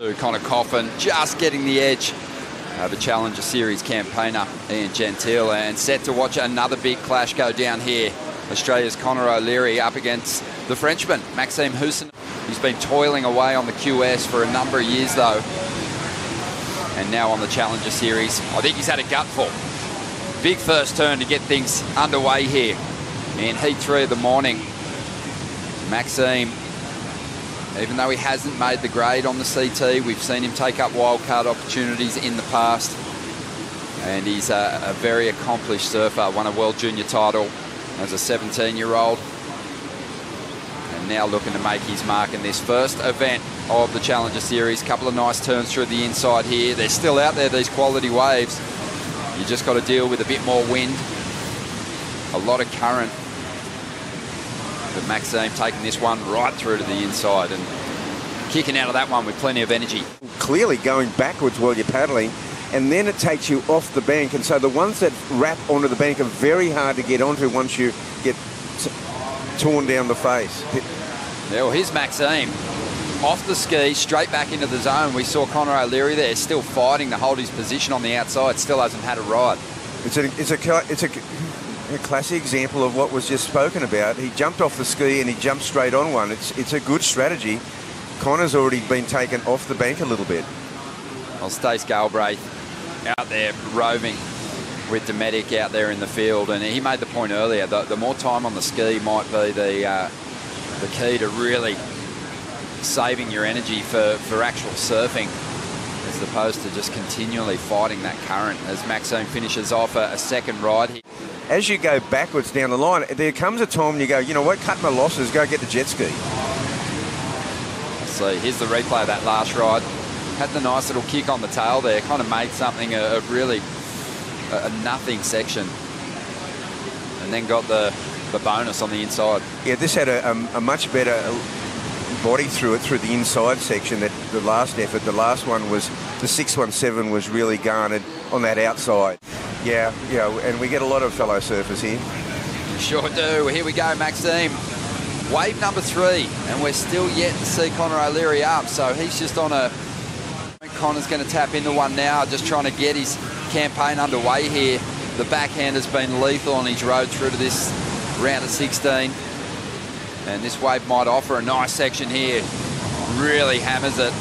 Connor Coffin just getting the edge. The Challenger Series campaigner Ian Gentile, and set to watch another big clash go down here. Australia's Conor O'Leary up against the Frenchman Maxime Huscenot. He's been toiling away on the QS for a number of years though, and now on the Challenger Series. I think he's had a gutful. Big first turn to get things underway here in Heat 3 of the morning. Maxime, even though he hasn't made the grade on the CT, we've seen him take up wildcard opportunities in the past. And he's a very accomplished surfer, won a World Junior title as a 17-year-old. And now looking to make his mark in this first event of the Challenger Series. Couple of nice turns through the inside here. They're still out there, these quality waves. You just got to deal with a bit more wind, a lot of current. But Maxime taking this one right through to the inside and kicking out of that one with plenty of energy. Clearly going backwards while you're paddling, and then it takes you off the bank. And so the ones that wrap onto the bank are very hard to get onto once you get torn down the face. Yeah, well, here's Maxime. Off the ski, straight back into the zone. We saw Conor O'Leary there still fighting to hold his position on the outside, still hasn't had a ride. It's a classic example of what was just spoken about. He jumped off the ski and he jumped straight on one. It's a good strategy. Connor's already been taken off the bank a little bit. Well, Stace Galbraith out there roving with Dometic out there in the field, and he made the point earlier that the more time on the ski might be the key to really saving your energy for actual surfing, as opposed to just continually fighting that current. As Maxime finishes off a second ride. As you go backwards down the line, there comes a time when you go, you know what, cut my losses, go get the jet ski. So here's the replay of that last ride. Had the nice little kick on the tail there, kind of made something of really a nothing section, and then got the bonus on the inside. Yeah, this had a much better body through it, through the inside section. That the last effort, the last one was, the 617 was really garnered on that outside. Yeah, and we get a lot of fellow surfers here. Sure do. Here we go, Maxime. Wave number 3, and we're still yet to see Conor O'Leary up, so he's just on a... Conor's going to tap into one now, just trying to get his campaign underway here. The backhand has been lethal on his road through to this round of 16. And this wave might offer a nice section here. Really hammers it.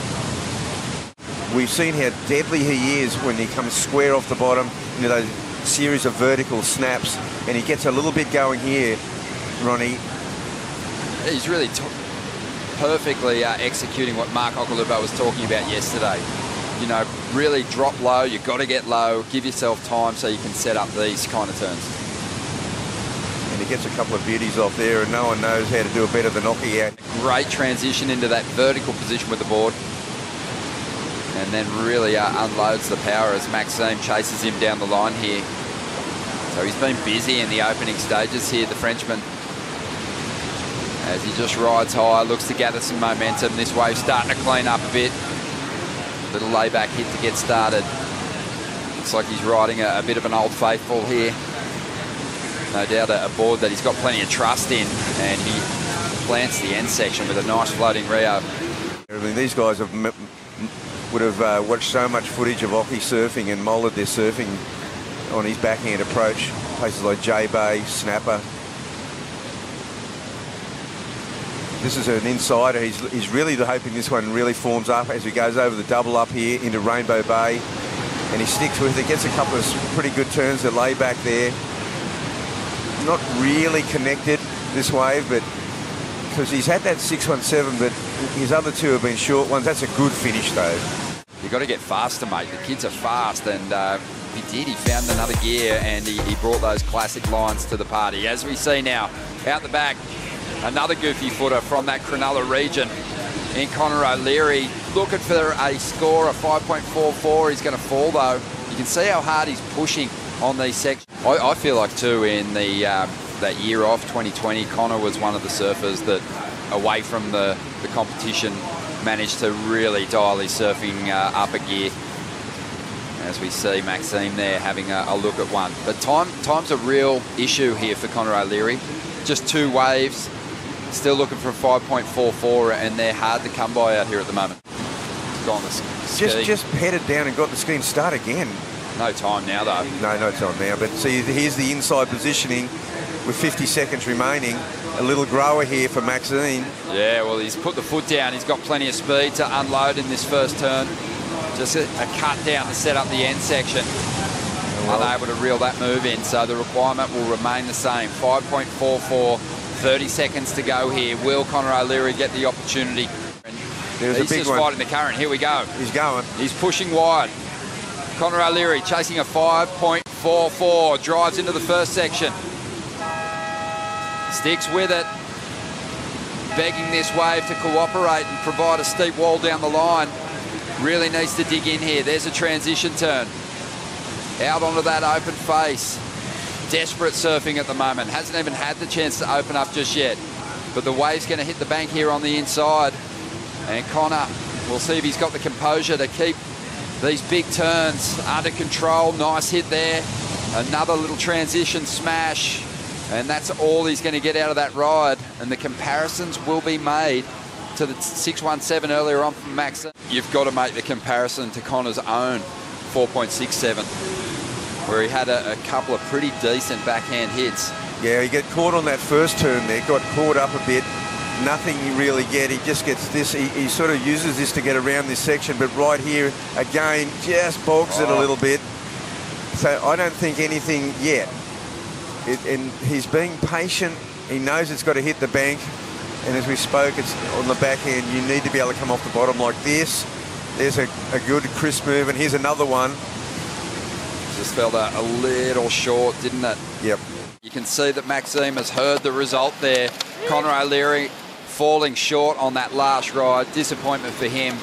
We've seen how deadly he is when he comes square off the bottom, you know, those series of vertical snaps, and he gets a little bit going here, Ronnie. He's really perfectly executing what Mark Occhilupo was talking about yesterday. You know, really drop low, you've got to get low, give yourself time so you can set up these kind of turns. And he gets a couple of beauties off there, and no one knows how to do it better than Occhi out. Great transition into that vertical position with the board. And then really unloads the power as Maxime chases him down the line here. So he's been busy in the opening stages here, the Frenchman. As he just rides high, looks to gather some momentum. This wave's starting to clean up a bit. Little layback hit to get started. Looks like he's riding a bit of an old faithful here. No doubt a board that he's got plenty of trust in, and he plants the end section with a nice floating Rio. I mean, these guys would have watched so much footage of Occhi surfing and moulded their surfing on his backhand approach. Places like J-Bay, Snapper. This is an insider. He's really hoping this one really forms up as he goes over the double up here into Rainbow Bay. And he sticks with it, gets a couple of pretty good turns that lay back there. Not really connected, this wave, but because he's had that 617, but his other two have been short ones. That's a good finish, though. You've got to get faster, mate. The kids are fast, and he did. He found another gear, and he brought those classic lines to the party. As we see now, out the back, another goofy footer from that Cronulla region in Conor O'Leary, looking for a score of 5.44. He's going to fall, though. You can see how hard he's pushing on these sections. I feel like, too, in that year off, 2020, Conor was one of the surfers that, away from the competition, managed to really dial his surfing up a gear. As we see Maxime there having a look at one. But time's a real issue here for Conor O'Leary. Just 2 waves, still looking for a 5.44, and they're hard to come by out here at the moment. gone the ski. Just headed down and got the ski and start again. No time now, though. No time now. But see, here's the inside positioning with 50 seconds remaining. A little grower here for Maxime. Yeah, well, he's put the foot down. He's got plenty of speed to unload in this first turn. Just a cut down to set up the end section. Unable to reel that move in, so the requirement will remain the same. 5.44, 30 seconds to go here. Will Conor O'Leary get the opportunity? He's just fighting the current. Here we go. He's going. He's pushing wide. Conor O'Leary chasing a 5.44. Drives into the first section. Sticks with it. Begging this wave to cooperate and provide a steep wall down the line. Really needs to dig in here. There's a transition turn. Out onto that open face. Desperate surfing at the moment. Hasn't even had the chance to open up just yet. But the wave's going to hit the bank here on the inside. And Conor, we'll see if he's got the composure to keep these big turns under control. Nice hit there. Another little transition smash. And that's all he's going to get out of that ride. And the comparisons will be made to the 617 earlier on from Maxim. You've got to make the comparison to Conor's own 4.67, where he had a couple of pretty decent backhand hits. Yeah, he got caught on that first turn there, got caught up a bit. Nothing you really get. He just gets this. He sort of uses this to get around this section, but right here, again, just bogs it a little bit. So I don't think anything yet. And he's being patient. He knows it's got to hit the bank. And as we spoke, it's on the backhand. You need to be able to come off the bottom like this. There's a good crisp move, and here's another one. Just felt a little short, didn't it? Yep. You can see that Maxime has heard the result there. Conor O'Leary falling short on that last ride. Disappointment for him.